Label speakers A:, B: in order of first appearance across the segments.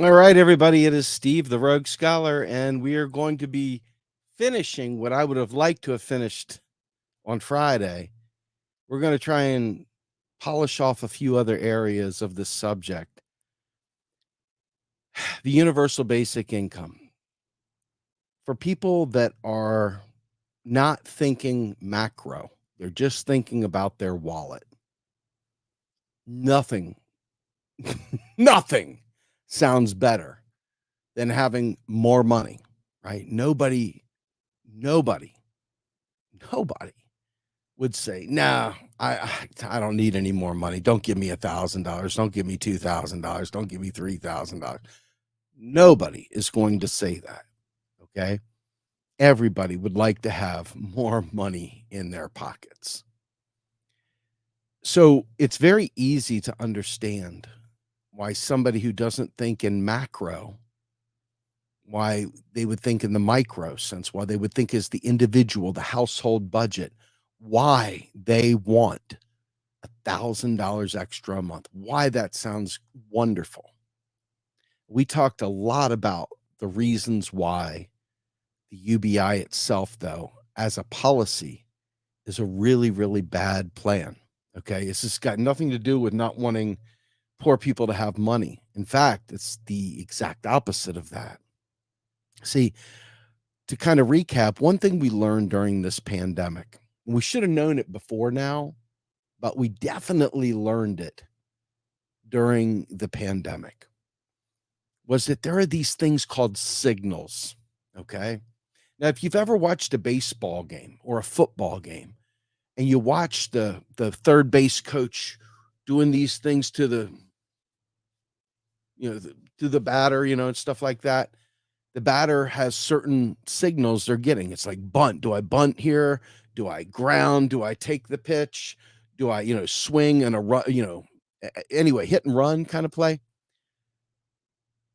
A: All right, everybody, it is Steve, the Rogue Scholar, and we are going to be finishing what I would have liked to have finished on Friday. We're going to try and polish off a few other areas of this subject. The universal basic income. For people that are not thinking macro, they're just thinking about their wallet. Nothing, nothing sounds better than having more money, right? Nobody nobody would say, "Nah, I don't need any more money. Don't give me $1,000. Don't give me $2,000. Don't give me $3,000." Nobody is going to say that. Okay, everybody would like to have more money in their pockets. So it's very easy to understand why somebody who doesn't think in macro, why they would think in the micro sense, why they would think as the individual, the household budget, why they want $1,000 extra a month, why that sounds wonderful. We talked a lot about the reasons why the UBI itself, though, as a policy, is a really, really bad plan. Okay. It's just got nothing to do with not wanting poor people to have money. In fact, it's the exact opposite of that. See, to kind of recap, one thing we learned during this pandemic, we should have known it before now, but we definitely learned it during the pandemic, was that there are these things called signals. Okay. Now, if you've ever watched a baseball game or a football game and you watch the third base coach doing these things to the batter, and stuff like that, the batter has certain signals they're getting. It's like bunt. Do I bunt here? Do I ground? Do I take the pitch? Do I, swing and a run, anyway, hit and run kind of play?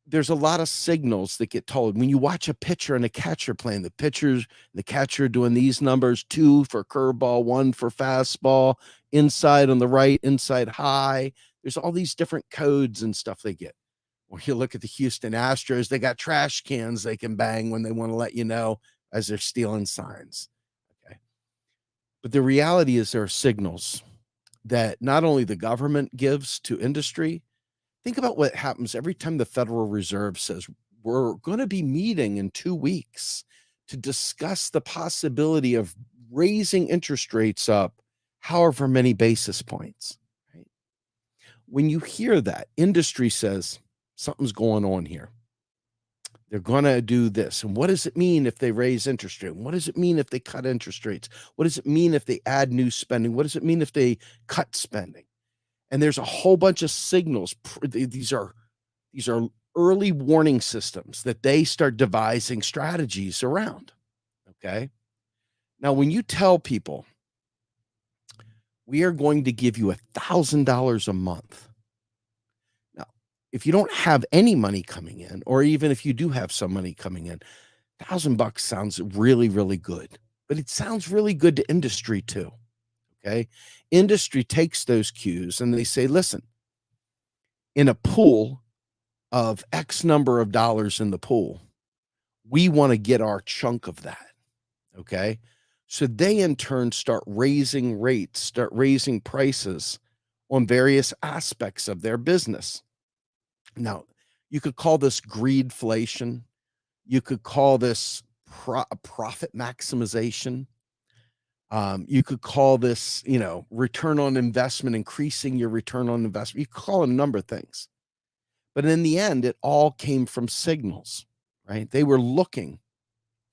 A: There's a lot of signals that get told. When you watch a pitcher and a catcher playing, the catcher doing these numbers, 2 for curveball, 1 for fastball, inside on the right, inside high. There's all these different codes and stuff they get. Or you look at the Houston Astros, they got trash cans they can bang when they want to let you know as they're stealing signs. Okay. But the reality is there are signals that not only the government gives to industry. Think about what happens every time the Federal Reserve says, we're going to be meeting in 2 weeks to discuss the possibility of raising interest rates up however many basis points. Right? When you hear that, industry says something's going on here. They're going to do this. And what does it mean if they raise interest rate? What does it mean if they cut interest rates? What does it mean if they add new spending? What does it mean if they cut spending? And there's a whole bunch of signals. These are early warning systems that they start devising strategies around. Okay. Now, when you tell people we are going to give you $1,000 a month, now, if you don't have any money coming in, or even if you do have some money coming in, $1,000 sounds really, really good, but it sounds really good to industry too. Okay. Industry takes those cues and they say, listen, in a pool of X number of dollars in the pool, we want to get our chunk of that. Okay. So they in turn start raising rates, start raising prices on various aspects of their business. Now, you could call this greedflation. You could call this profit maximization. You could call this, return on investment, increasing your return on investment. You could call it a number of things. But in the end, it all came from signals, right? They were looking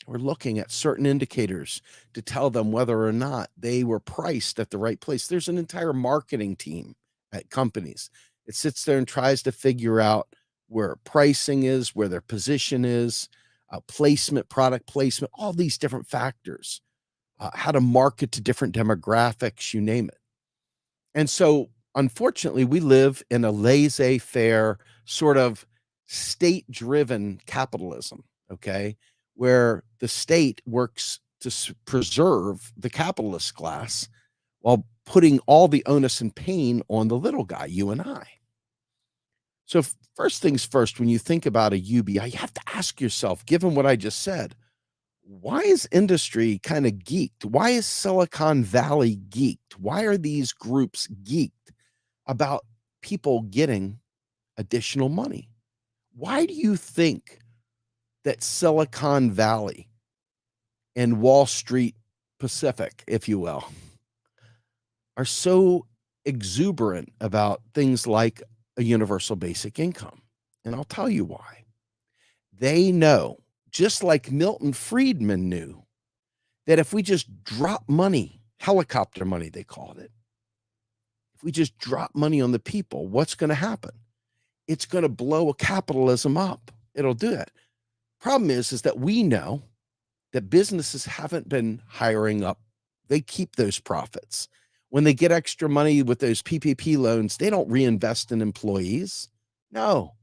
A: at certain indicators to tell them whether or not they were priced at the right place. There's an entire marketing team at companies. It sits there and tries to figure out where pricing is, where their position is, placement, product placement, all these different factors. How to market to different demographics, you name it. And so, unfortunately, we live in a laissez-faire sort of state-driven capitalism, okay, where the state works to preserve the capitalist class while putting all the onus and pain on the little guy, you and I. So, first things first, when you think about a UBI, you have to ask yourself, given what I just said, why is industry kind of geeked? Why is Silicon Valley geeked? Why are these groups geeked about people getting additional money? Why do you think that Silicon Valley and Wall Street Pacific, if you will, are so exuberant about things like a universal basic income? And I'll tell you why. They know, just like Milton Friedman knew, that if we just drop money, helicopter money, they called it, if we just drop money on the people, what's going to happen? It's going to blow a capitalism up. It'll do that. Problem is that we know that businesses haven't been hiring up. They keep those profits. When they get extra money with those PPP loans, they don't reinvest in employees. No,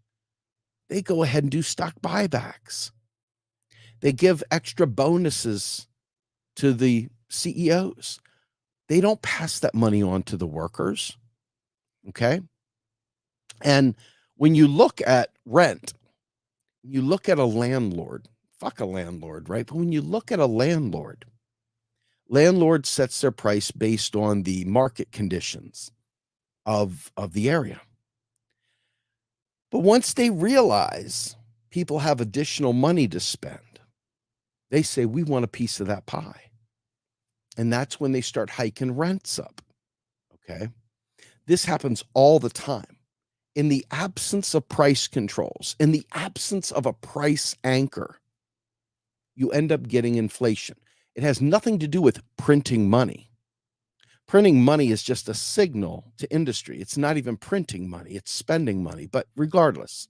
A: they go ahead and do stock buybacks. They give extra bonuses to the CEOs. They don't pass that money on to the workers. Okay. And when you look at rent, you look at a landlord, fuck a landlord, right? But when you look at a landlord sets their price based on the market conditions of the area. But once they realize people have additional money to spend, they say, we want a piece of that pie. And that's when they start hiking rents up. Okay. This happens all the time. In the absence of price controls, in the absence of a price anchor, you end up getting inflation. It has nothing to do with printing money. Printing money is just a signal to industry. It's not even printing money, it's spending money. But regardless,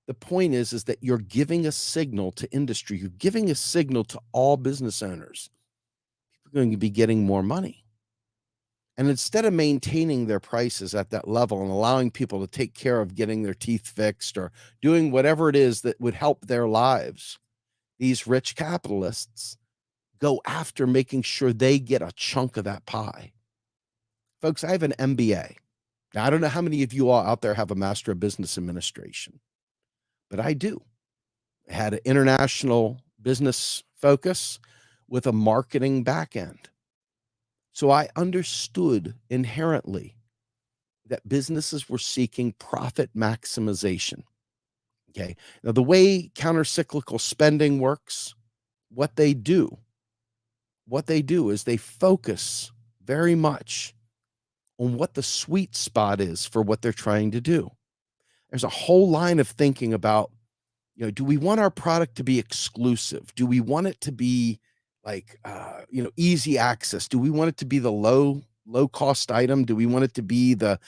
A: the point is that you're giving a signal to industry. You're giving a signal to all business owners. People are going to be getting more money. And instead of maintaining their prices at that level and allowing people to take care of getting their teeth fixed or doing whatever it is that would help their lives, these rich capitalists go after making sure they get a chunk of that pie. Folks, I have an MBA. Now, I don't know how many of you all out there have a Master of Business Administration, but I do. I had an international business focus with a marketing back end. So I understood inherently that businesses were seeking profit maximization. Okay. Now, the way countercyclical spending works, what they do is they focus very much on what the sweet spot is for what they're trying to do. There's a whole line of thinking about, do we want our product to be exclusive? Do we want it to be like, easy access? Do we want it to be the low cost item? Do we want it to be the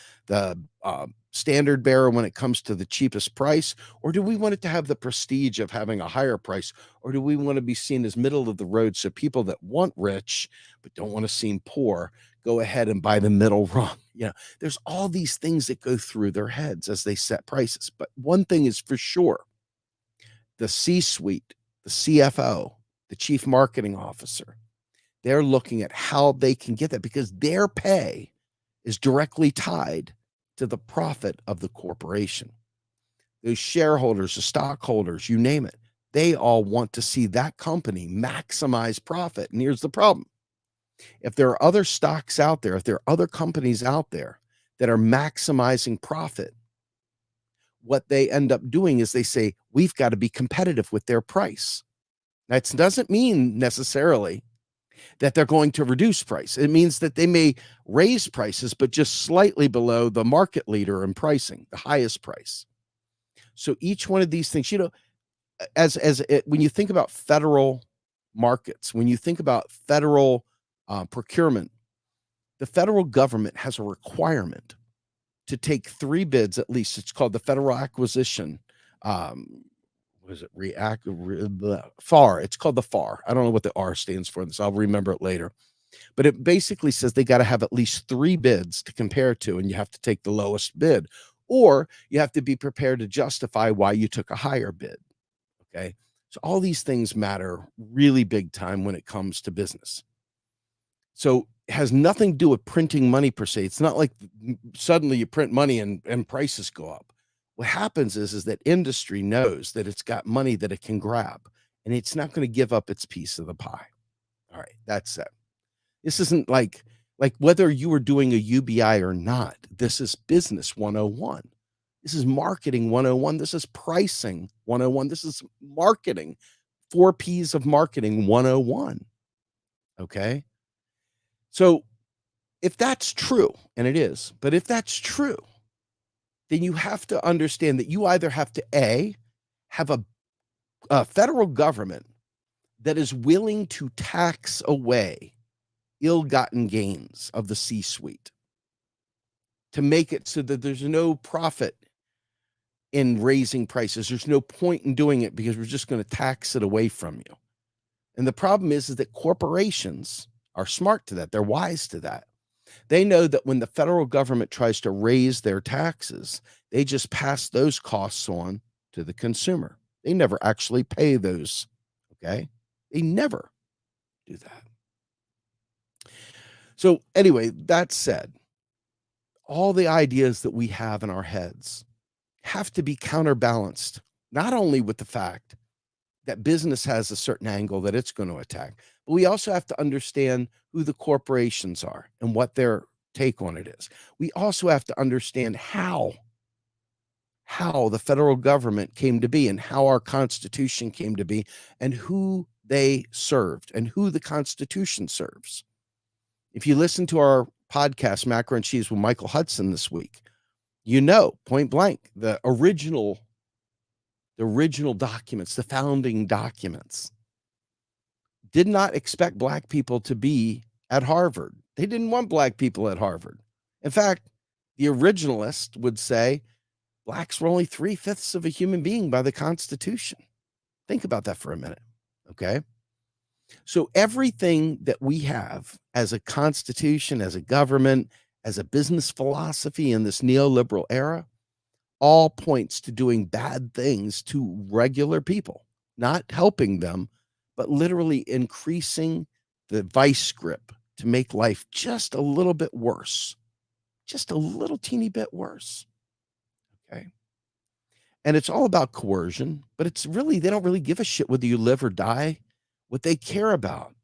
A: standard bearer when it comes to the cheapest price? Or do we want it to have the prestige of having a higher price? Or do we want to be seen as middle of the road so people that want rich but don't want to seem poor go ahead and buy the middle rung? There's all these things that go through their heads as they set prices. But one thing is for sure, the C-suite, the CFO, the chief marketing officer, they're looking at how they can get that because their pay is directly tied to the profit of the corporation. Those shareholders, the stockholders, you name it, they all want to see that company maximize profit. And here's the problem. If there are other stocks out there, if there are other companies out there that are maximizing profit, what they end up doing is they say, we've got to be competitive with their price. That doesn't mean necessarily that they're going to reduce price. It means that they may raise prices, but just slightly below the market leader in pricing, the highest price. So each one of these things, when you think about federal markets, when you think about federal procurement, the federal government has a requirement to take 3 bids at least. It's called the Federal Acquisition. What is it? FAR. It's called the FAR. I don't know what the R stands for. I'll remember it later. But it basically says they got to have at least 3 bids to compare to, and you have to take the lowest bid, or you have to be prepared to justify why you took a higher bid. Okay. So all these things matter really big time when it comes to business. So it has nothing to do with printing money per se. It's not like suddenly you print money and prices go up. What happens is that industry knows that it's got money that it can grab, and it's not gonna give up its piece of the pie. All right, that's it. This isn't like whether you were doing a UBI or not, this is business 101. This is marketing 101. This is pricing 101. This is marketing, 4 Ps of marketing 101. Okay? So, if that's true, and it is, but if that's true, then you have to understand that you either have to A, have a federal government that is willing to tax away ill-gotten gains of the C-suite to make it so that there's no profit in raising prices. There's no point in doing it because we're just going to tax it away from you. And the problem is that corporations are smart to that. They're wise to that. They know that when the federal government tries to raise their taxes, they just pass those costs on to the consumer. They never actually pay those. Okay? They never do that. So anyway, that said, all the ideas that we have in our heads have to be counterbalanced, not only with the fact that business has a certain angle that it's going to attack, but we also have to understand who the corporations are and what their take on it is. We also have to understand how the federal government came to be and how our Constitution came to be and who they served and who the Constitution serves. If you listen to our podcast, Macro and Cheese with Michael Hudson this week, you know, point blank, the original documents, the founding documents, did not expect Black people to be at Harvard. They didn't want Black people at Harvard. In fact, the originalist would say Blacks were only 3/5 of a human being by the Constitution. Think about that for a minute, okay? So everything that we have as a constitution, as a government, as a business philosophy in this neoliberal era, all points to doing bad things to regular people, not helping them, but literally increasing the vice grip to make life just a little bit worse, just a little teeny bit worse. Okay. And it's all about coercion, but it's really, they don't really give a shit whether you live or die. What they care about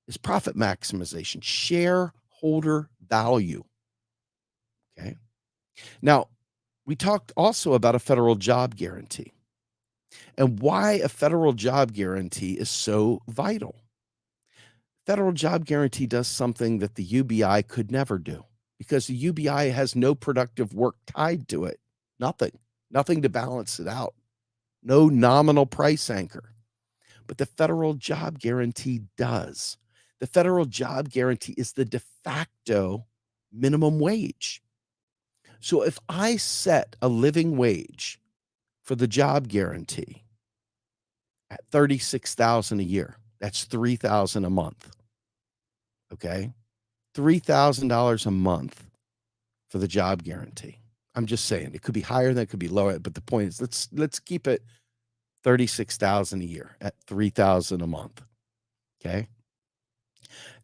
A: is profit maximization, shareholder value. Okay. Now, we talked also about a federal job guarantee and why a federal job guarantee is so vital. Federal job guarantee does something that the UBI could never do because the UBI has no productive work tied to it. Nothing to balance it out. No nominal price anchor. But the federal job guarantee does. The federal job guarantee is the de facto minimum wage. So if I set a living wage for the job guarantee at $36,000 a year, that's $3,000 a month. Okay? $3,000 a month for the job guarantee. I'm just saying it could be higher than it could be lower, but the point is let's keep it $36,000 a year at $3,000 a month. Okay?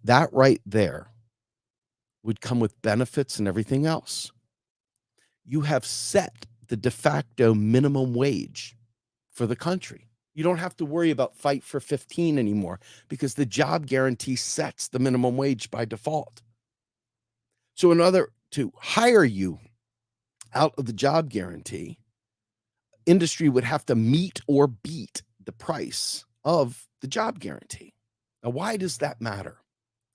A: That right there would come with benefits and everything else. You have set the de facto minimum wage for the country. You don't have to worry about fight for 15 anymore because the job guarantee sets the minimum wage by default. So in order to hire you out of the job guarantee, industry would have to meet or beat the price of the job guarantee. Now, why does that matter?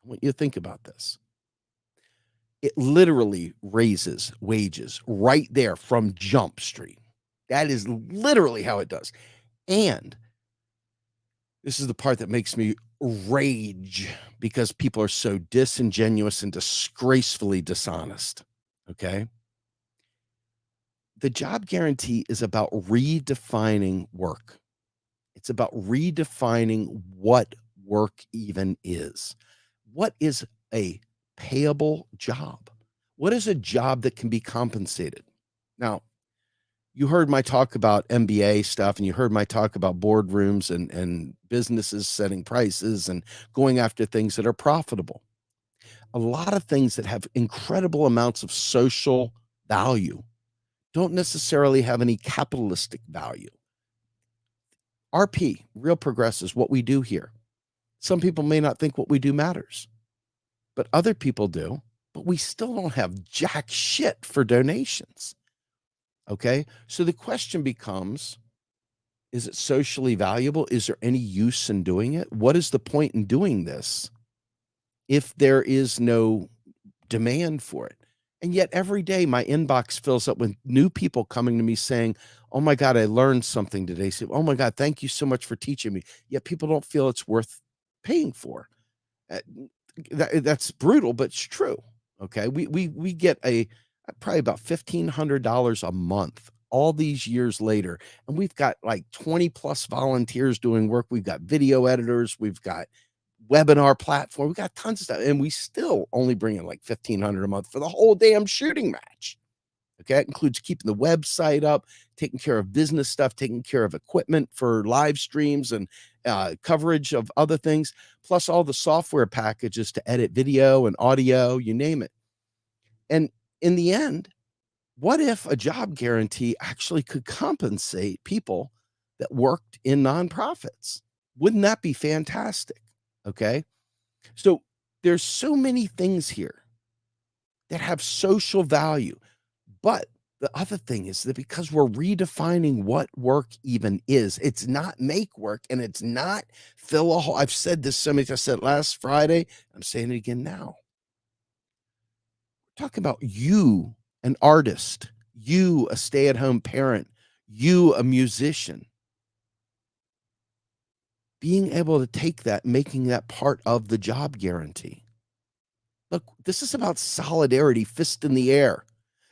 A: I want you to think about this. It literally raises wages right there from Jump Street. That is literally how it does. And this is the part that makes me rage because people are so disingenuous and disgracefully dishonest. Okay? The job guarantee is about redefining work. It's about redefining what work even is. What is a payable job? What is a job that can be compensated? Now, you heard my talk about MBA stuff, and you heard my talk about boardrooms and businesses setting prices and going after things that are profitable. A lot of things that have incredible amounts of social value don't necessarily have any capitalistic value. RP, real progress, is what we do here. Some people may not think what we do matters, but other people do. But we still don't have jack shit for donations. Okay. So the question becomes, is it socially valuable? Is there any use in doing it? What is the point in doing this if there is no demand for it? And yet every day my inbox fills up with new people coming to me saying, oh my God, I learned something today. Say, oh my God, thank you so much for teaching me. Yet people don't feel it's worth paying for. Uh, that's brutal, but it's true. Okay. We get probably about $1,500 a month all these years later. And we've got like 20 plus volunteers doing work. We've got video editors. We've got webinar platform. We got tons of stuff. And we still only bring in like $1,500 a month for the whole damn shooting match. Okay. It includes keeping the website up, taking care of business stuff, taking care of equipment for live streams and coverage of other things, plus all the software packages to edit video and audio, you name it. And in the end, what if a job guarantee actually could compensate people that worked in nonprofits? Wouldn't that be fantastic? Okay. So there's so many things here that have social value. But the other thing is that because we're redefining what work even is, it's not make work and it's not fill a hole. I've said this so many times. I said it last Friday. I'm saying it again now. We're talking about you, an artist, you, a stay-at-home parent, you, a musician. Being able to take that, making that part of the job guarantee. Look, this is about solidarity, fist in the air.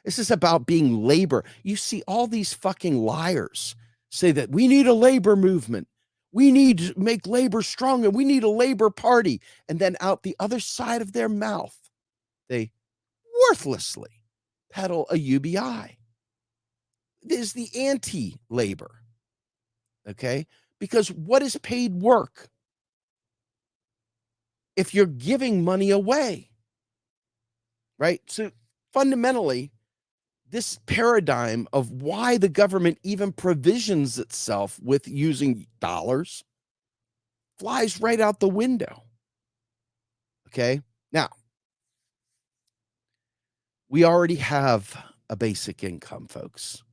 A: This is about being labor. You see all these fucking liars say that we need a labor movement. We need to make labor stronger. We need a labor party. And then out the other side of their mouth, they worthlessly peddle a UBI. This is the anti-labor. Okay? Because what is paid work if you're giving money away? Right? So fundamentally, this paradigm of why the government even provisions itself with using dollars flies right out the window. Okay. Now, we already have a basic income, folks.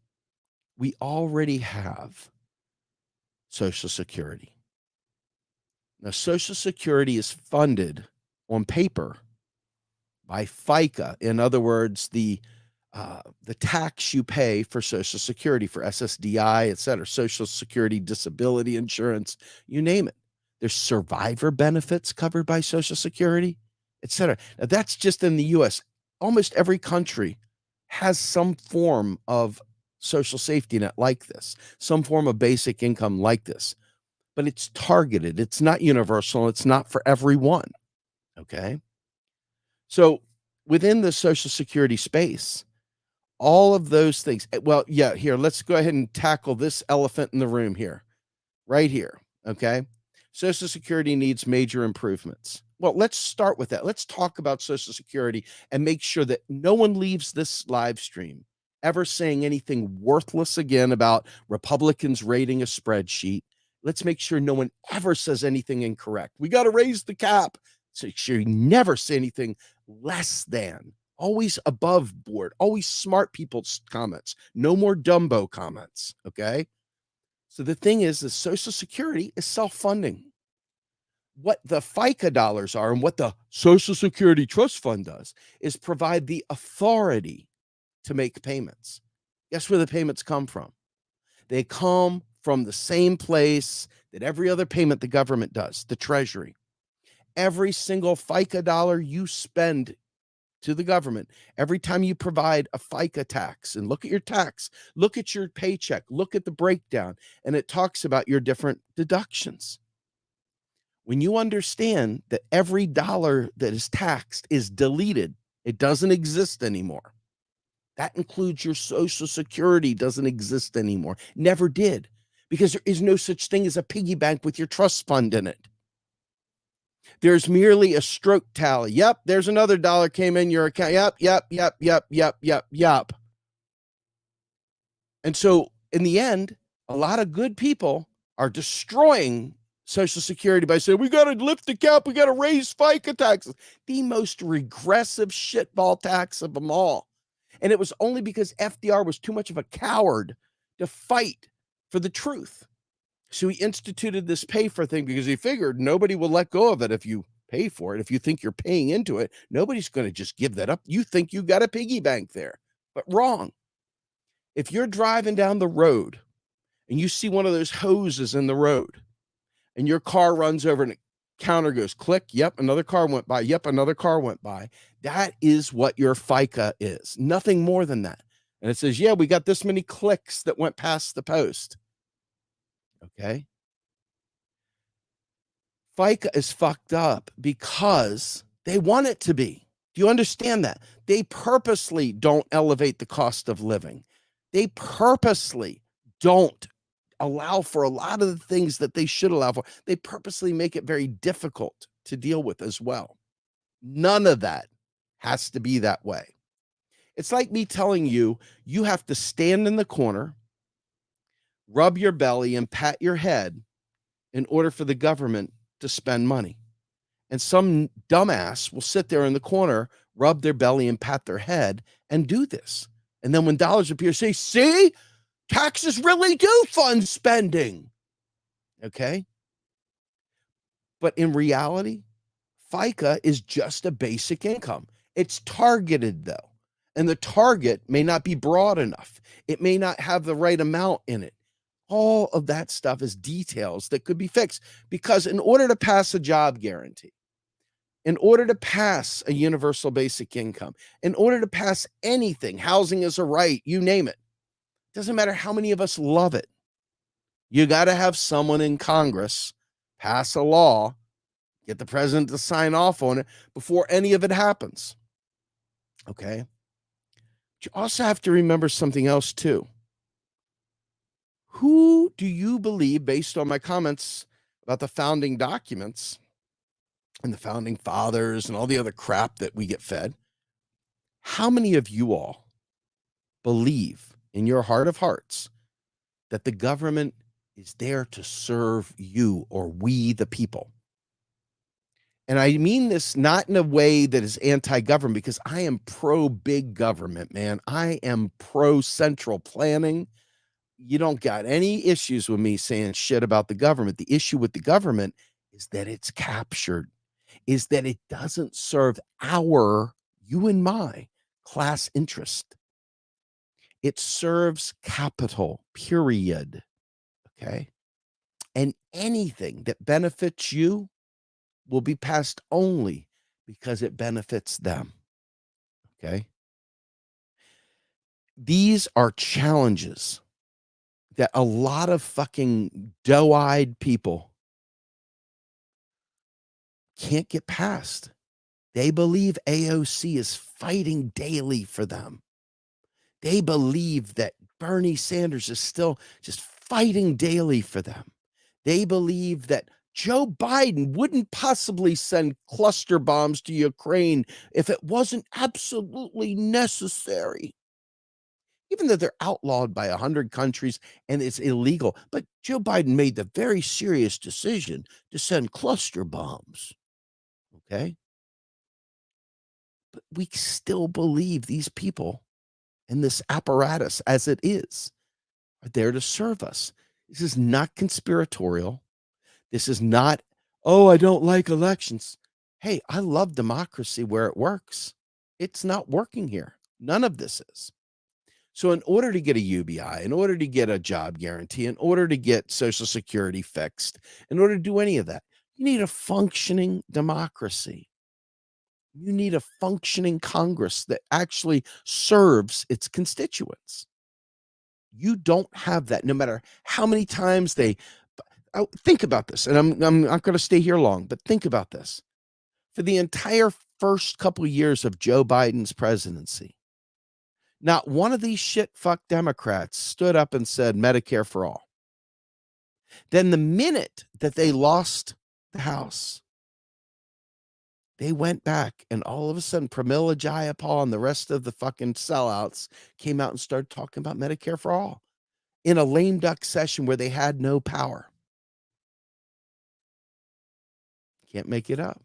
A: We already have Social Security. Now, Social Security is funded on paper by FICA. In other words, the tax you pay for Social Security, for SSDI, et cetera, Social Security disability insurance, you name it. There's survivor benefits covered by Social Security, et cetera. Now, that's just in the US. Almost every country has some form of social safety net like this, some form of basic income like this, but it's targeted. It's not universal. It's not for everyone. Okay. So within the Social Security space, all of those things. Well, yeah, here, let's go ahead and tackle this elephant in the room here, right here. Okay. Social Security needs major improvements. Well, let's start with that. Let's talk about Social Security and make sure that no one leaves this live stream ever saying anything worthless again about Republicans rating a spreadsheet. Let's make sure no one ever says anything incorrect. We got to raise the cap. So make sure you never say anything less than. Always above board, always smart people's comments, no more Dumbo comments. Okay. So the thing is, the Social Security is self-funding. What the FICA dollars are and what the Social Security Trust Fund does is provide the authority to make payments. Guess where the payments come from? They come from the same place that every other payment the government does, the Treasury. Every single FICA dollar you spend to the government, every time you provide a FICA tax, and look at your tax, look at your paycheck, look at the breakdown, and it talks about your different deductions. When you understand that every dollar that is taxed is deleted, it doesn't exist anymore. That includes your Social Security doesn't exist anymore. Never did, because there is no such thing as a piggy bank with your trust fund in it. There's merely a stroke tally. Yep, there's another dollar came in your account. Yep. And so in the end, a lot of good people are destroying Social Security by saying, we got to lift the cap, we got to raise FICA taxes, the most regressive shitball tax of them all. And it was only because FDR was too much of a coward to fight for the truth. So he instituted this pay for thing because he figured nobody will let go of it if you pay for it. If you think you're paying into it, nobody's going to just give that up. You think you got a piggy bank there, but wrong. If you're driving down the road and you see one of those hoses in the road and your car runs over and the counter goes click, yep, another car went by, yep, another car went by, that is what your FICA is. Nothing more than that. And it says, yeah, we got this many clicks that went past the post. Okay. FICA is fucked up because they want it to be. Do you understand that? They purposely don't elevate the cost of living. They purposely don't allow for a lot of the things that they should allow for. They purposely make it very difficult to deal with as well. None of that has to be that way. It's like me telling you, you have to stand in the corner, rub your belly, and pat your head in order for the government to spend money. And some dumbass will sit there in the corner, rub their belly and pat their head and do this. And then when dollars appear, say, see, taxes really do fund spending. Okay. But in reality, FICA is just a basic income. It's targeted though. And the target may not be broad enough. It may not have the right amount in it. All of that stuff is details that could be fixed because in order to pass a job guarantee, in order to pass a universal basic income, in order to pass anything, housing is a right, you name it, doesn't matter how many of us love it. You got to have someone in Congress pass a law, get the president to sign off on it before any of it happens. Okay. But you also have to remember something else too. Who do you believe, based on my comments about the founding documents and the founding fathers and all the other crap that we get fed, how many of you all believe in your heart of hearts that the government is there to serve you or we the people? And I mean this not in a way that is anti-government, because I am pro-big government, man. I am pro-central planning. You don't got any issues with me saying shit about the government. The issue with the government is that it's captured, is that it doesn't serve you and my class interest. It serves capital, period. Okay. And anything that benefits you will be passed only because it benefits them. Okay. These are challenges that a lot of fucking doe-eyed people can't get past. They believe AOC is fighting daily for them. They believe that Bernie Sanders is still just fighting daily for them. They believe that Joe Biden wouldn't possibly send cluster bombs to Ukraine if it wasn't absolutely necessary, even though they're outlawed by 100 countries and it's illegal. But Joe Biden made the very serious decision to send cluster bombs. Okay. But we still believe these people and this apparatus as it is are there to serve us. This is not conspiratorial. This is not, oh, I don't like elections. Hey, I love democracy where it works. It's not working here. None of this is. So in order to get a UBI, in order to get a job guarantee, in order to get Social Security fixed, in order to do any of that, you need a functioning democracy. You need a functioning Congress that actually serves its constituents. You don't have that, no matter how many times think about this, and I'm not going to stay here long, but think about this. For the entire first couple of years of Joe Biden's presidency, not one of these shit fuck Democrats stood up and said Medicare for all. Then the minute that they lost the House, they went back, and all of a sudden Pramila Jayapal and the rest of the fucking sellouts came out and started talking about Medicare for all. in a lame duck session where they had no power. Can't make it up.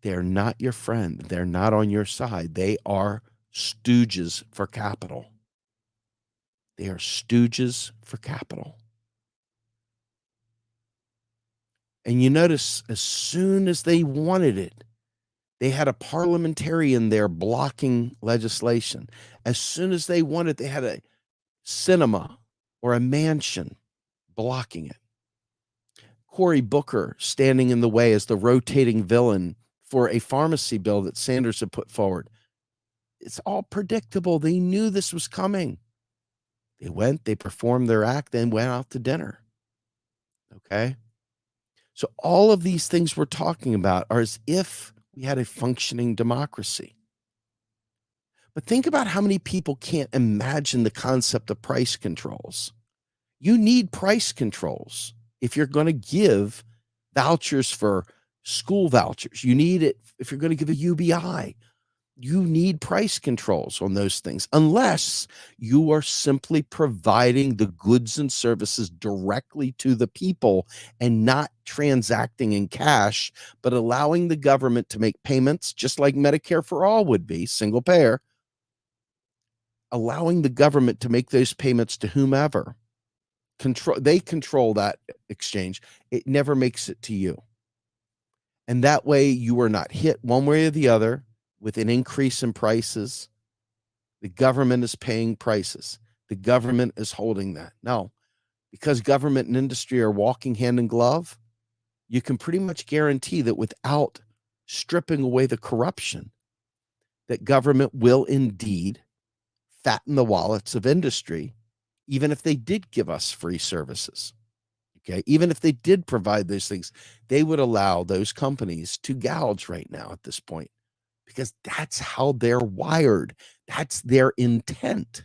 A: They're not your friend. They're not on your side. They are stooges for capital. They are stooges for capital. And you notice as soon as they wanted it, they had a parliamentarian there blocking legislation. As soon as they wanted, they had a cinema or a mansion blocking it. Cory Booker standing in the way as the rotating villain for a pharmacy bill that Sanders had put forward. It's all predictable. They knew this was coming. They went, they performed their act, then went out to dinner. Okay? So all of these things we're talking about are as if we had a functioning democracy. But think about how many people can't imagine the concept of price controls. You need price controls if you're going to give vouchers for school vouchers. You need it if you're going to give a UBI. You need price controls on those things, unless you are simply providing the goods and services directly to the people and not transacting in cash, but allowing the government to make payments, just like Medicare for all would be, single payer, allowing the government to make those payments to whomever. They control that exchange. It never makes it to you. And that way you are not hit one way or the other with an increase in prices. The government is paying prices. The government is holding that. No, because government and industry are walking hand in glove, you can pretty much guarantee that without stripping away the corruption, that government will indeed fatten the wallets of industry, even if they did give us free services. Okay, even if they did provide those things, they would allow those companies to gouge right now at this point, because that's how they're wired. That's their intent.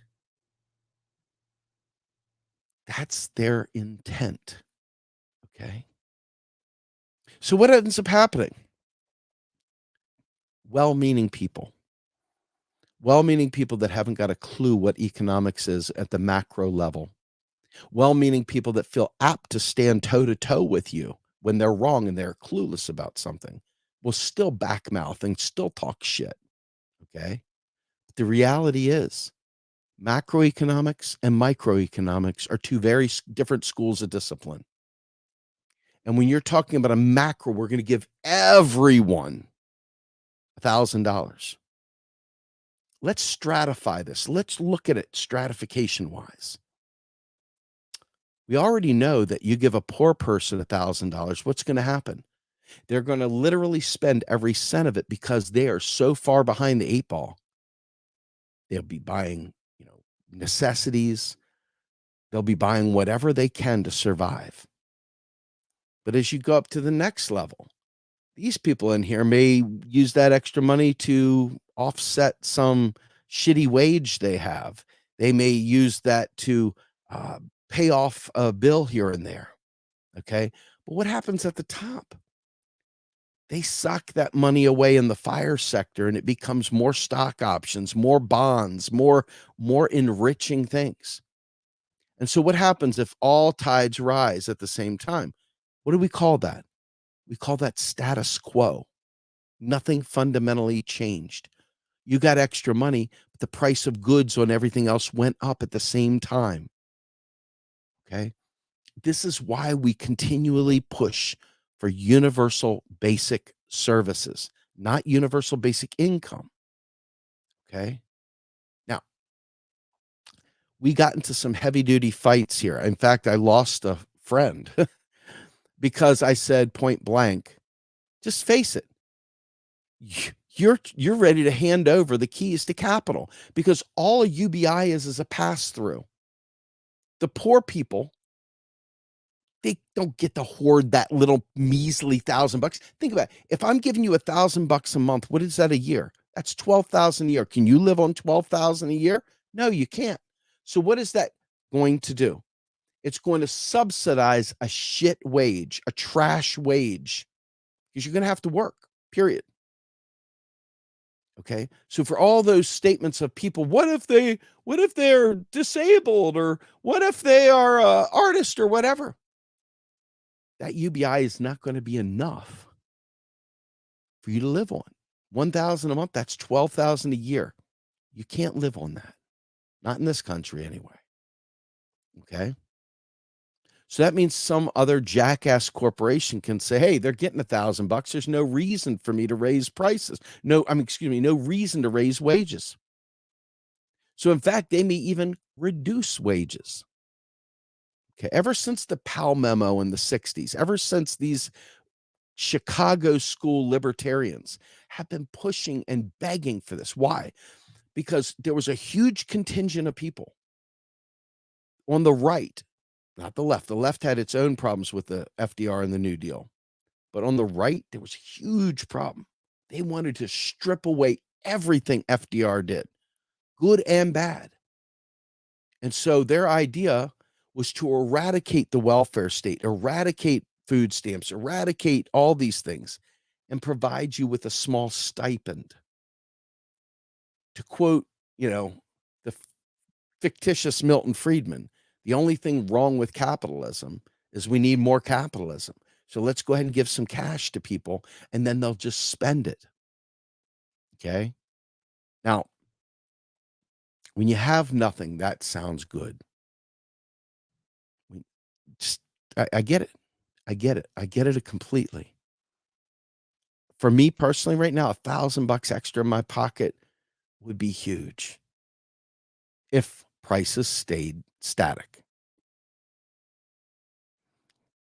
A: That's their intent. Okay. So what ends up happening? Well-meaning people that haven't got a clue what economics is at the macro level, well-meaning people that feel apt to stand toe-to-toe with you when they're wrong and they're clueless about something, will still backmouth and still talk shit. Okay. The reality is macroeconomics and microeconomics are two very different schools of discipline. And when you're talking about a macro, we're going to give everyone $1,000. Let's stratify this. Let's look at it stratification wise. We already know that you give a poor person $1,000, what's going to happen? They're going to literally spend every cent of it because they are so far behind the eight ball. They'll be buying, necessities. They'll be buying whatever they can to survive. But as you go up to the next level, these people in here may use that extra money to offset some shitty wage they have. They may use that to pay off a bill here and there. Okay. But what happens at the top? They suck that money away in the fire sector, and it becomes more stock options, more bonds, more enriching things. And so what happens if all tides rise at the same time? What do we call that? We call that status quo. Nothing fundamentally changed. You got extra money, but the price of goods on everything else went up at the same time. Okay. This is why we continually push for universal basic services, not universal basic income. Okay. Now, we got into some heavy duty fights here. In fact, I lost a friend because I said point blank, just face it. You're ready to hand over the keys to capital, because all a UBI is a pass through. The poor people, they don't get to hoard that little measly $1,000. Think about it. If I'm giving you $1,000 a month, what is that a year? That's 12,000 a year. Can you live on 12,000 a year? No, you can't. So what is that going to do? It's going to subsidize a shit wage, a trash wage, because you're going to have to work, period. Okay. So for all those statements of people, what if they're disabled, or what if they are a artist or whatever? That UBI is not going to be enough for you to live on. 1,000 a month, that's 12,000 a year. You can't live on that. Not in this country anyway. Okay? So that means some other jackass corporation can say, "Hey, they're getting $1,000. There's no reason for me to raise prices. No reason to raise wages." So in fact, they may even reduce wages. Okay. Ever since the Powell memo in the 60s, ever since these Chicago school libertarians have been pushing and begging for this. Why? Because there was a huge contingent of people on the right, not the left. The left had its own problems with the FDR and the New Deal. But on the right, there was a huge problem. They wanted to strip away everything FDR did, good and bad. And so their idea was to eradicate the welfare state, eradicate food stamps, eradicate all these things, and provide you with a small stipend. To quote, the fictitious Milton Friedman, the only thing wrong with capitalism is we need more capitalism. So let's go ahead and give some cash to people, and then they'll just spend it. Okay. Now, when you have nothing, that sounds good. Just, I get it. I get it. I get it completely. For me personally, right now, $1,000 extra in my pocket would be huge if prices stayed static.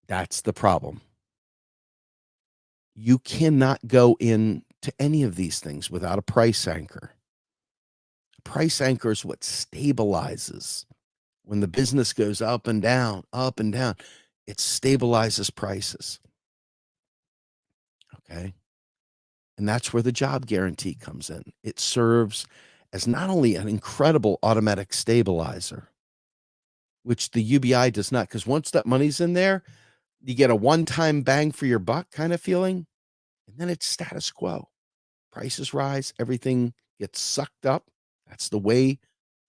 A: That's the problem. You cannot go into any of these things without a price anchor. A price anchor is what stabilizes. When the business goes up and down, it stabilizes prices. Okay. And that's where the job guarantee comes in. It serves as not only an incredible automatic stabilizer, which the UBI does not, because once that money's in there, you get a one-time bang for your buck kind of feeling, and then it's status quo. Prices rise, everything gets sucked up. That's the way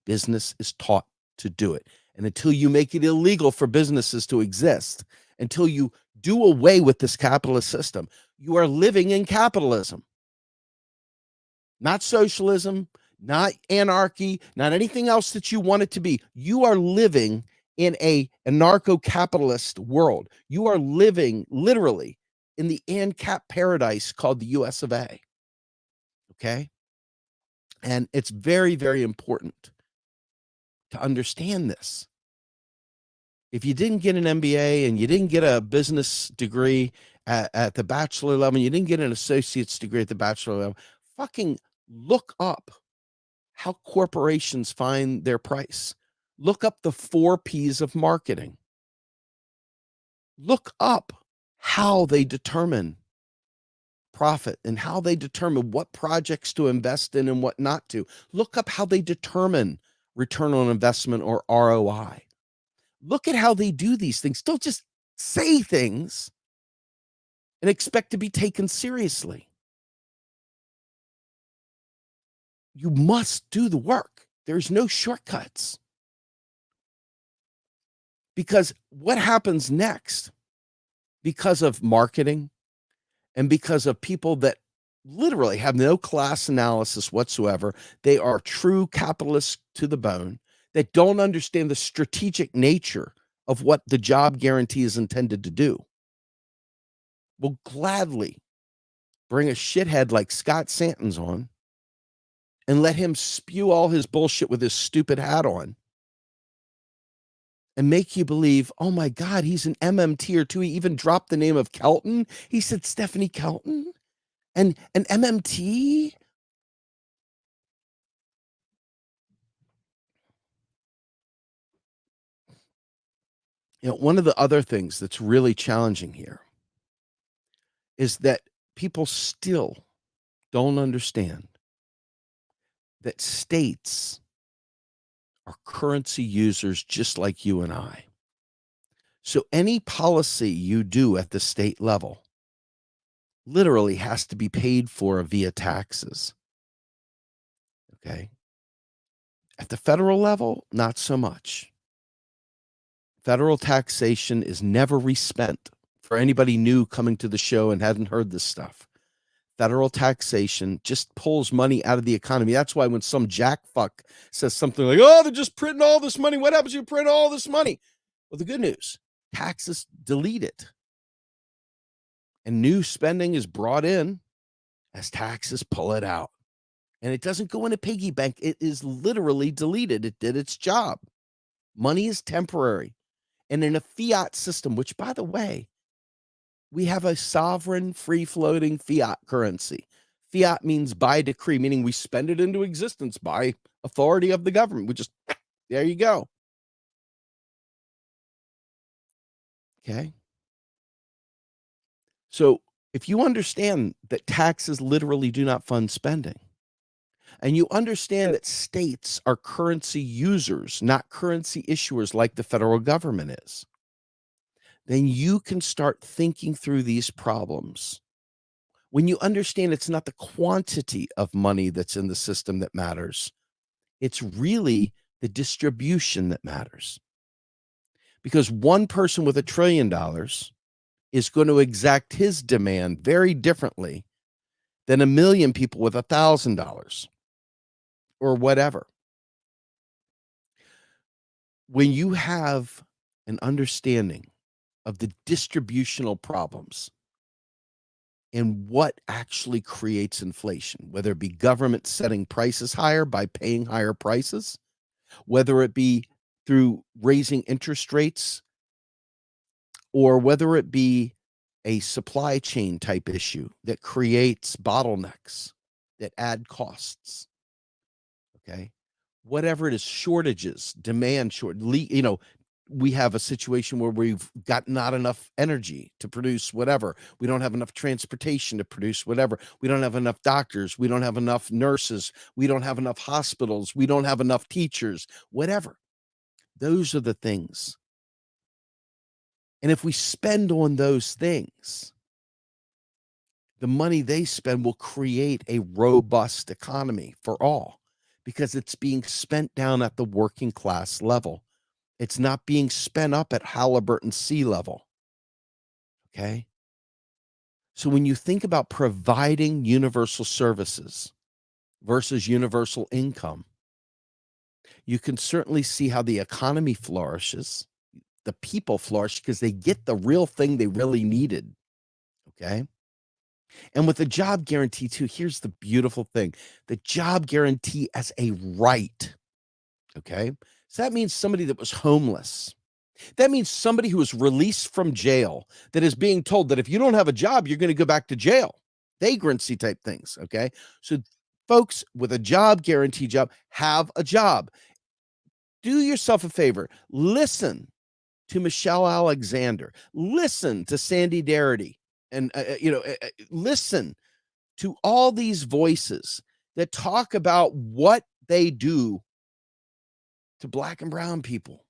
A: business is taught to do it. And until you make it illegal for businesses to exist, until you do away with this capitalist system, you are living in capitalism. Not socialism, not anarchy, not anything else that you want it to be. You are living in a anarcho-capitalist world. You are living literally in the ANCAP paradise called the US of A. Okay? And it's very, very important to understand this. If you didn't get an MBA and you didn't get a business degree at the bachelor level, and you didn't get an associate's degree at the bachelor level, fucking look up how corporations find their price. Look up the 4 P's of marketing. Look up how they determine profit and how they determine what projects to invest in and what not to. Look up how they determine return on investment, or ROI. Look at how they do these things. Don't just say things and expect to be taken seriously. You must do the work. There's no shortcuts. Because what happens next, because of marketing and because of people that literally have no class analysis whatsoever, they are true capitalists to the bone, that don't understand the strategic nature of what the job guarantee is intended to do, will gladly bring a shithead like Scott Santon's on and let him spew all his bullshit with his stupid hat on and make you believe, oh my God, he's an MMT or two. He even dropped the name of Kelton. He said Stephanie Kelton and an MMT. One of the other things that's really challenging here is that people still don't understand that states are currency users just like you and I. So any policy you do at the state level literally has to be paid for via taxes. Okay. At the federal level, not so much. Federal taxation is never respent. For anybody new coming to the show and hadn't heard this stuff, federal taxation just pulls money out of the economy. That's why when some jackfuck says something like, oh, they're just printing all this money. What happens if you print all this money? Well, the good news, taxes delete it. And new spending is brought in as taxes pull it out. And it doesn't go in a piggy bank. It is literally deleted. It did its job. Money is temporary. And in a fiat system, which, by the way, we have a sovereign, free-floating fiat currency. Fiat means by decree, meaning we spend it into existence by authority of the government. We just, there you go. Okay. So if you understand that taxes literally do not fund spending, and you understand that states are currency users, not currency issuers like the federal government is, then you can start thinking through these problems. When you understand it's not the quantity of money that's in the system that matters, it's really the distribution that matters. Because one person with $1 trillion is going to exact his demand very differently than a million people with $1,000 or whatever. When you have an understanding of the distributional problems and what actually creates inflation, whether it be government setting prices higher by paying higher prices, whether it be through raising interest rates, or whether it be a supply chain type issue that creates bottlenecks that add costs. Okay. Whatever it is, shortages, demand short, we have a situation where we've got not enough energy to produce whatever. We don't have enough transportation to produce whatever. We don't have enough doctors. We don't have enough nurses. We don't have enough hospitals. We don't have enough teachers, whatever. Those are the things. And if we spend on those things, the money they spend will create a robust economy for all because it's being spent down at the working class level. It's not being spent up at Halliburton sea level. Okay. So when you think about providing universal services versus universal income, you can certainly see how the economy flourishes, the people flourish because they get the real thing they really needed. Okay. And with the job guarantee, too, here's the beautiful thing, the job guarantee as a right. Okay. So that means somebody that was homeless. That means somebody who was released from jail that is being told that if you don't have a job, you're going to go back to jail. Vagrancy type things. Okay. So, folks with a job guarantee job have a job. Do yourself a favor. Listen to Michelle Alexander. Listen to Sandy Darity. And, listen to all these voices that talk about what they do to Black and brown people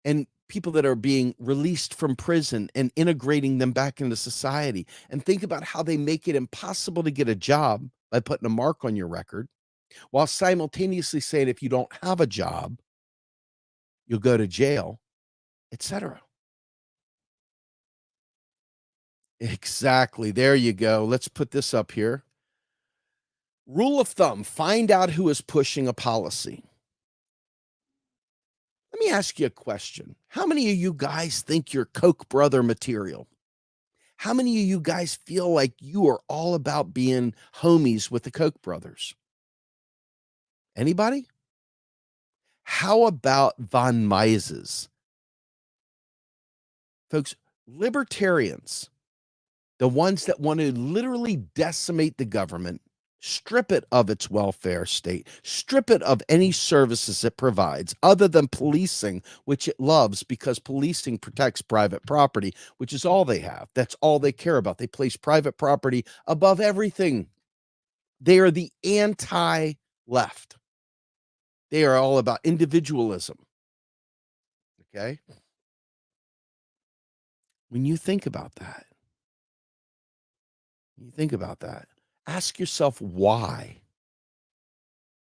A: and people that are being released from prison and integrating them back into society. And think about how they make it impossible to get a job by putting a mark on your record, while simultaneously saying if you don't have a job, you'll go to jail, etc. Exactly. There you go. Let's put this up here. Rule of thumb, find out who is pushing a policy. Let me ask you a question. How many of you guys think you're Koch brother material? How many of you guys feel like you are all about being homies with the Koch brothers? Anybody? How about von Mises? Folks, libertarians, the ones that want to literally decimate the government, strip it of its welfare state, strip it of any services it provides other than policing, which it loves because policing protects private property, which is all they have. That's all they care about. They place private property above everything. They are the anti-left. They are all about individualism. Okay? When you think about that, ask yourself why.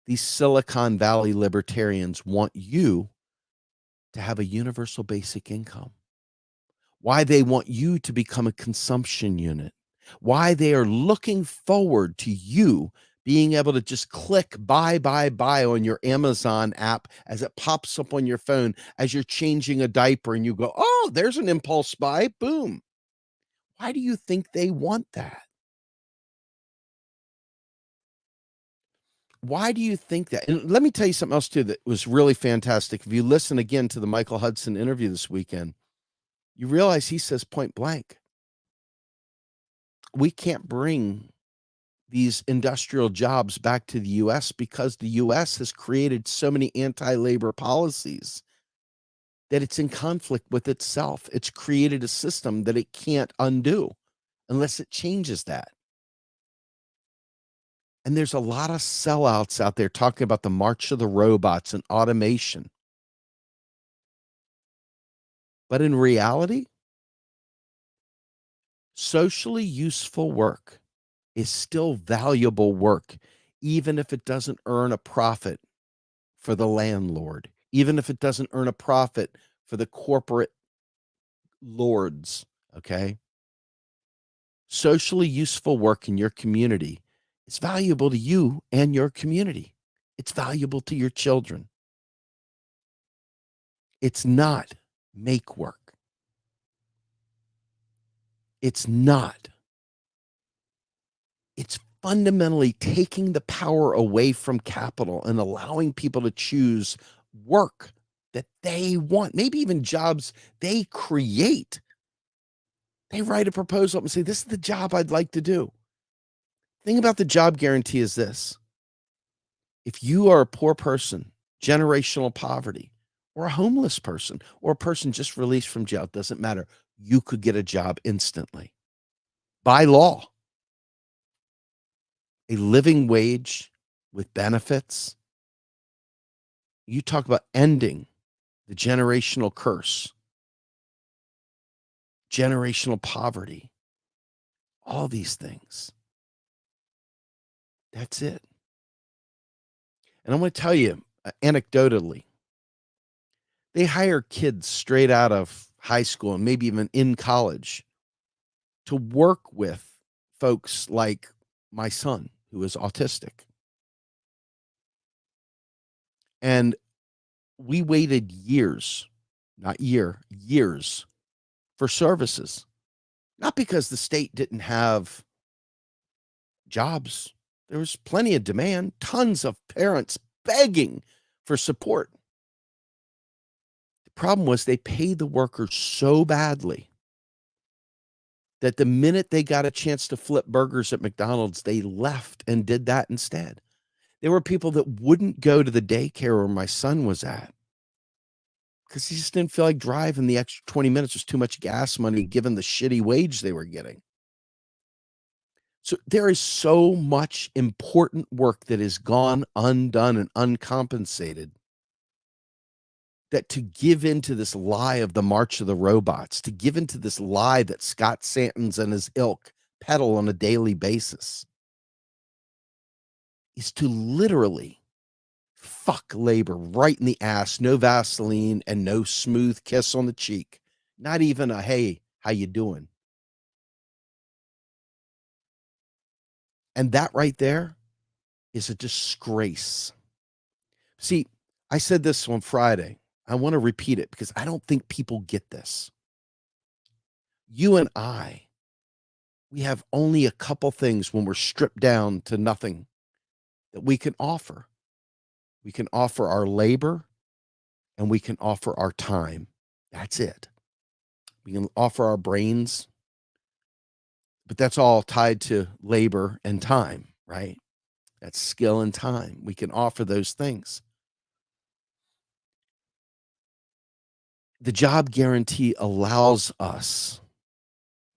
A: these Silicon Valley libertarians want you to have a universal basic income, why they want you to become a consumption unit, why they are looking forward to you being able to just click buy on your Amazon app as it pops up on your phone as you're changing a diaper and you go, oh, there's an impulse buy, boom. Why do you think they want that? Why do you think that? And let me tell you something else too that was really fantastic. If you listen again to the Michael Hudson interview this weekend, you realize he says point blank, we can't bring these industrial jobs back to the US because the US has created so many anti-labor policies that it's in conflict with itself. It's created a system that it can't undo unless it changes that. And there's a lot of sellouts out there talking about the march of the robots and automation. But in reality, socially useful work is still valuable work, even if it doesn't earn a profit for the landlord, even if it doesn't earn a profit for the corporate lords, okay? Socially useful work in your community is valuable to you and your community. It's valuable to your children. It's not make work. It's not. It's fundamentally taking the power away from capital and allowing people to choose work that they want, maybe even jobs they create. They write a proposal up and say, this is the job I'd like to do. Thing about the job guarantee is this. If you are a poor person, generational poverty, or a homeless person, or a person just released from jail, it doesn't matter. You could get a job instantly. By law. A living wage with benefits. You talk about ending the generational curse, generational poverty, all these things. That's it. And I'm going to tell you, anecdotally, they hire kids straight out of high school and maybe even in college to work with folks like my son, who is autistic. And we waited years, not years for services. Not because the state didn't have jobs. There was plenty of demand, tons of parents begging for support. The problem was they paid the workers so badly that the minute they got a chance to flip burgers at McDonald's, they left and did that instead. There were people that wouldn't go to the daycare where my son was at because he just didn't feel like driving the extra 20 minutes. Was too much gas money given the shitty wage they were getting. So there is so much important work that is gone undone and uncompensated that to give into this lie of the march of the robots, to give into this lie that Scott Santons and his ilk peddle on a daily basis, is to literally fuck labor right in the ass, no Vaseline and no smooth kiss on the cheek. Not even a, hey, how you doing? And that right there is a disgrace. See, I said this on Friday. I want to repeat it because I don't think people get this. You and I, we have only a couple things when we're stripped down to nothing that we can offer. We can offer our labor and we can offer our time. That's it. We can offer our brains, but that's all tied to labor and time, right? That's skill and time. We can offer those things. The job guarantee allows us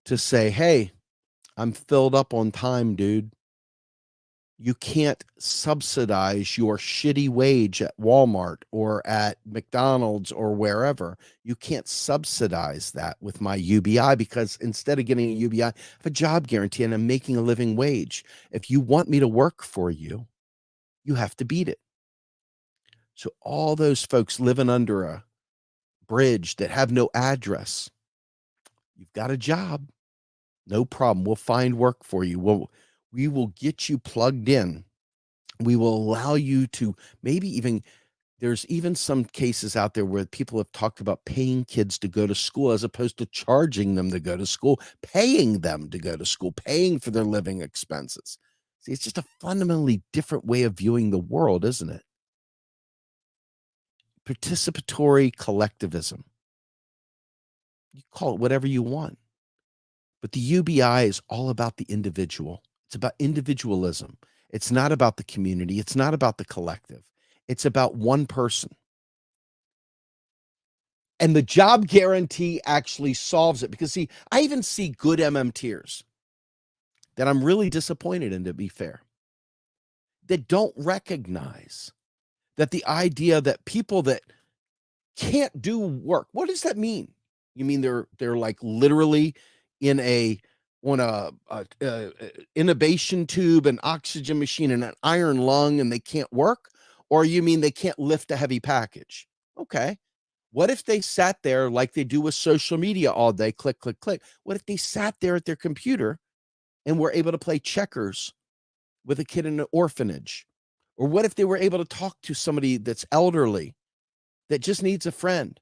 A: to say, hey, I'm filled up on time, dude. You can't subsidize your shitty wage at Walmart or at McDonald's or wherever. You can't subsidize that with my UBI because instead of getting a UBI, I have a job guarantee and I'm making a living wage. If you want me to work for you, You have to beat it. So all those folks living under a bridge that have no address, you've got a job. No problem. We'll find work for you. We will get you plugged in. We will allow you to maybe even, there's even some cases out there where people have talked about paying kids to go to school as opposed to charging them to go to school, paying them to go to school, paying for their living expenses. See, it's just a fundamentally different way of viewing the world, isn't it? Participatory collectivism. You call it whatever you want. But the UBI is all about the individual. It's about individualism. It's not about the community. It's not about the collective. It's about one person. And the job guarantee actually solves it because, see, I even see good MMTers that I'm really disappointed in, to be fair, that don't recognize that the idea that people that can't do work, what does that mean? You mean they're like literally in on a intubation tube, an oxygen machine, and an iron lung, and they can't work? Or you mean they can't lift a heavy package? Okay. What if they sat there like they do with social media all day, click, click, click? What if they sat there at their computer and were able to play checkers with a kid in an orphanage? Or what if they were able to talk to somebody that's elderly that just needs a friend?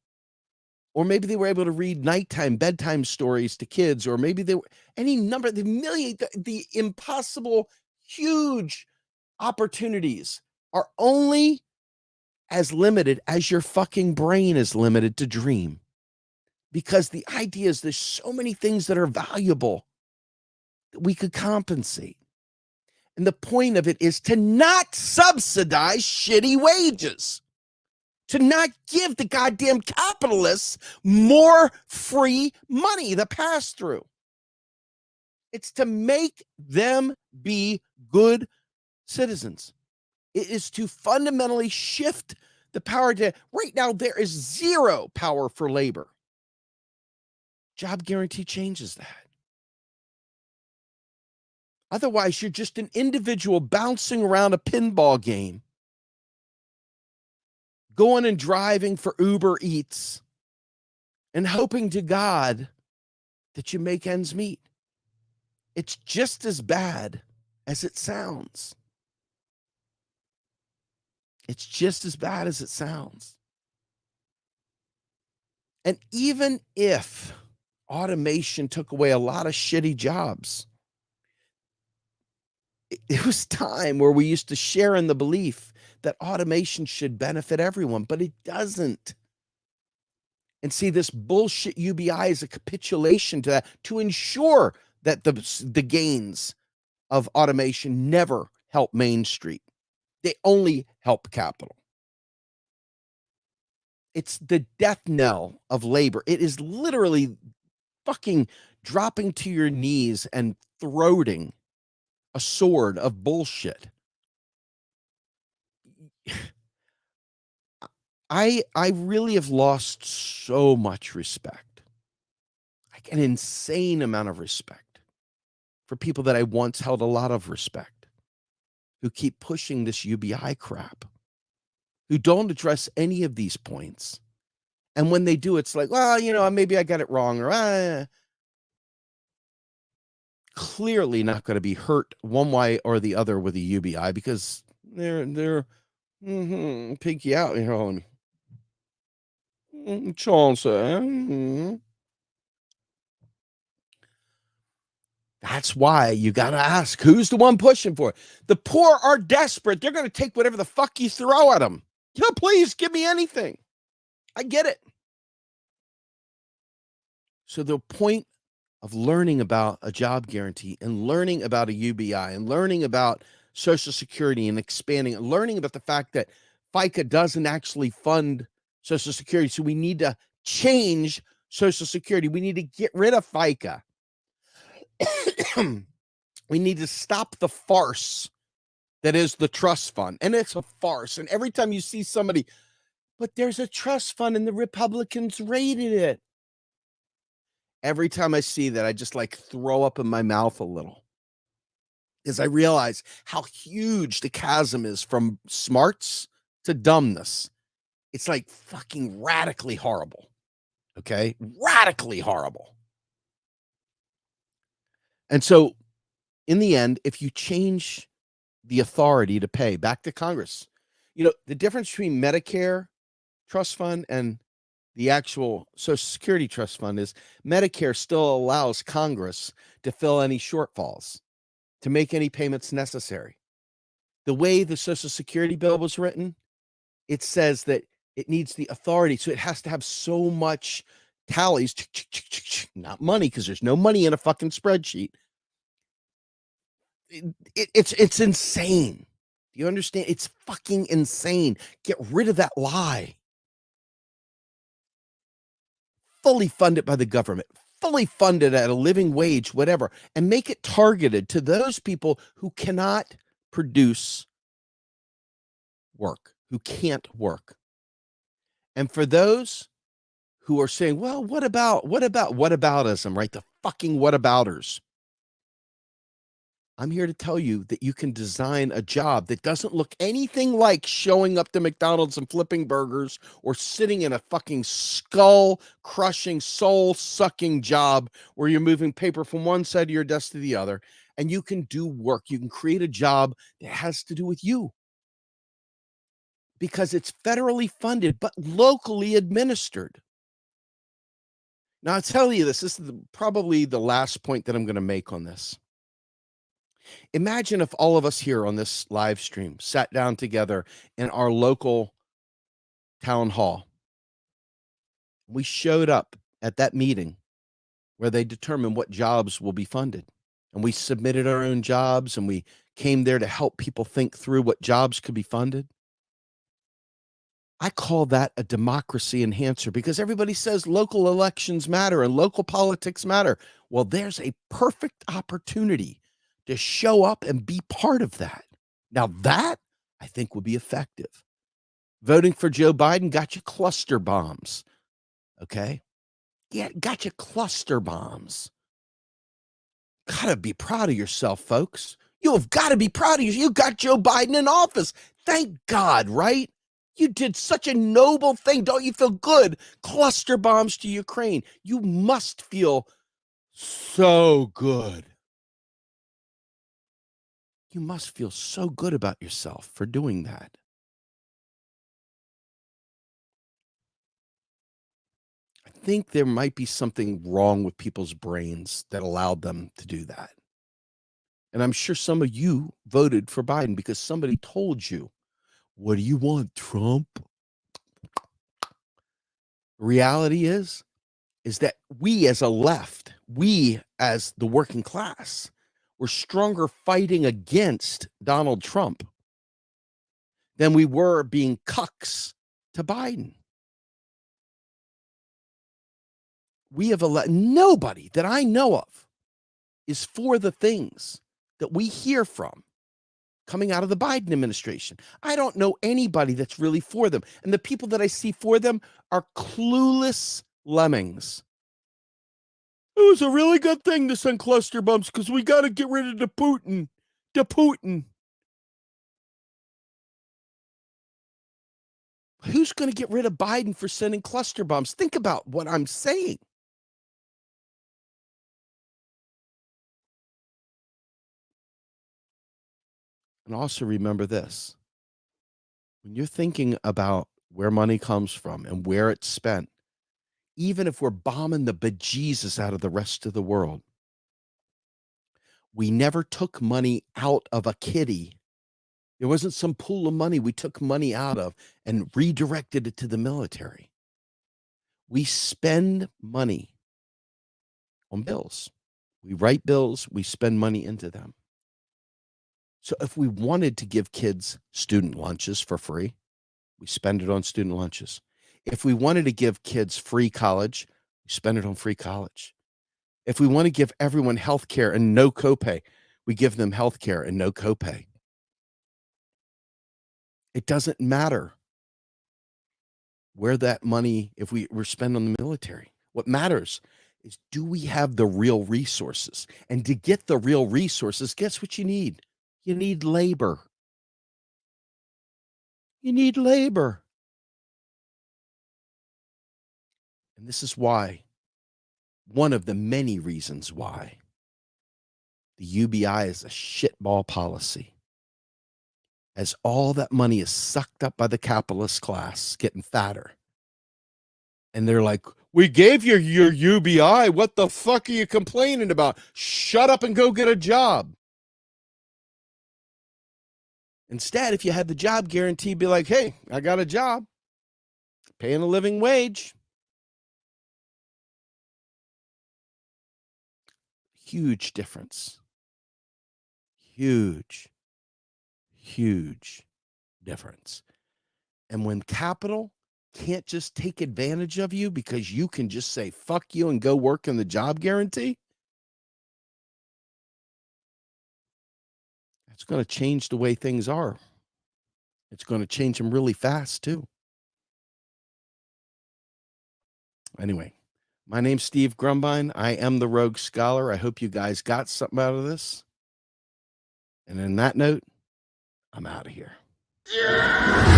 A: Or maybe they were able to read nighttime, bedtime stories to kids, or maybe they were any number, the impossible, huge opportunities are only as limited as your fucking brain is limited to dream. Because the idea is there's so many things that are valuable that we could compensate. And the point of it is to not subsidize shitty wages, to not give the goddamn capitalists more free money, the pass through. It's to make them be good citizens. It is to fundamentally shift the power to, right now, there is zero power for labor. Job guarantee changes that. Otherwise, you're just an individual bouncing around a pinball game, going and driving for Uber Eats, and hoping to God that you make ends meet. It's just as bad as it sounds. It's just as bad as it sounds. And even if automation took away a lot of shitty jobs, it was time where we used to share in the belief that automation should benefit everyone, but it doesn't. And see, this bullshit UBI is a capitulation to that, to ensure that the gains of automation never help Main Street. They only help capital. It's the death knell of labor. It is literally fucking dropping to your knees and throating a sword of bullshit. I really have lost so much respect, like an insane amount of respect for people that I once held a lot of respect, who keep pushing this UBI crap, who don't address any of these points. And when they do, it's like, well, maybe I got it wrong, or clearly not going to be hurt one way or the other with a UBI because they're pinky out, Chauncey. That's why you got to ask, who's the one pushing for it? The poor are desperate. They're going to take whatever the fuck you throw at them. Please give me anything. I get it. So the point of learning about a job guarantee and learning about a UBI and learning about Social Security and expanding and learning about the fact that FICA doesn't actually fund Social Security. So we need to change Social Security. We need to get rid of FICA. We need to stop the farce that is the trust fund. And it's a farce. And every time you see somebody, but there's a trust fund and the Republicans raided it. Every time I see that, I just like throw up in my mouth a little. is I realize how huge the chasm is from smarts to dumbness. It's like fucking radically horrible. Okay. Radically horrible. And so, in the end, if you change the authority to pay back to Congress, the difference between Medicare trust fund and the actual Social Security trust fund is Medicare still allows Congress to fill any shortfalls, to make any payments necessary. The way the Social Security bill was written, it says that it needs the authority. So it has to have so much tallies, not money, because there's no money in a fucking spreadsheet. It's insane. Do you understand? It's fucking insane. Get rid of that lie. Fully funded by the government, fully funded at a living wage, whatever, and make it targeted to those people who cannot produce work, who can't work. And for those who are saying, well, what aboutism, right? The fucking whatabouters. I'm here to tell you that you can design a job that doesn't look anything like showing up to McDonald's and flipping burgers or sitting in a fucking skull crushing, soul sucking job where you're moving paper from one side of your desk to the other. And you can do work. You can create a job that has to do with you because it's federally funded, but locally administered. Now, I'll tell you this is probably the last point that I'm going to make on this. Imagine if all of us here on this live stream sat down together in our local town hall. We showed up at that meeting where they determine what jobs will be funded. And we submitted our own jobs and we came there to help people think through what jobs could be funded. I call that a democracy enhancer because everybody says local elections matter and local politics matter. Well, there's a perfect opportunity to show up and be part of that. Now that I think would be effective. Voting for Joe Biden got you cluster bombs. Okay. Yeah, got you cluster bombs. Gotta be proud of yourself, folks. You have got to be proud of yourself. You got Joe Biden in office. Thank God, right? You did such a noble thing. Don't you feel good? Cluster bombs to Ukraine. You must feel so good. You must feel so good about yourself for doing that. I think there might be something wrong with people's brains that allowed them to do that. And I'm sure some of you voted for Biden because somebody told you, what do you want, Trump? Reality is that we as a left, we as the working class, were stronger fighting against Donald Trump than we were being cucks to Biden. We have nobody that I know of is for the things that we hear from coming out of the Biden administration. I don't know anybody that's really for them. And the people that I see for them are clueless lemmings. It was a really good thing to send cluster bombs because we got to get rid of the Putin. The Putin. Who's going to get rid of Biden for sending cluster bombs? Think about what I'm saying. And also remember this. When you're thinking about where money comes from and where it's spent, even if we're bombing the bejesus out of the rest of the world, we never took money out of a kitty. There wasn't some pool of money we took money out of and redirected it to the military. We spend money on bills. We write bills, we spend money into them. So if we wanted to give kids student lunches for free, we spend it on student lunches. If we wanted to give kids free college, we spend it on free college. If we want to give everyone health care and no copay, we give them health care and no copay. It doesn't matter where that money, if we're spending on the military. What matters is, do we have the real resources? And to get the real resources, guess what you need? You need labor. You need labor. And this is why, one of the many reasons why, the UBI is a shitball policy. As all that money is sucked up by the capitalist class, getting fatter. And they're like, we gave you your UBI. What the fuck are you complaining about? Shut up and go get a job. Instead, if you had the job guarantee, be like, hey, I got a job, paying a living wage. Huge difference. Huge difference. And when capital can't just take advantage of you because you can just say fuck you and go work in the job guarantee, it's going to change the way things are. It's going to change them really fast too. Anyway, my name's Steve Grumbine. I am the Rogue Scholar. I hope you guys got something out of this. And on that note, I'm out of here. Yeah.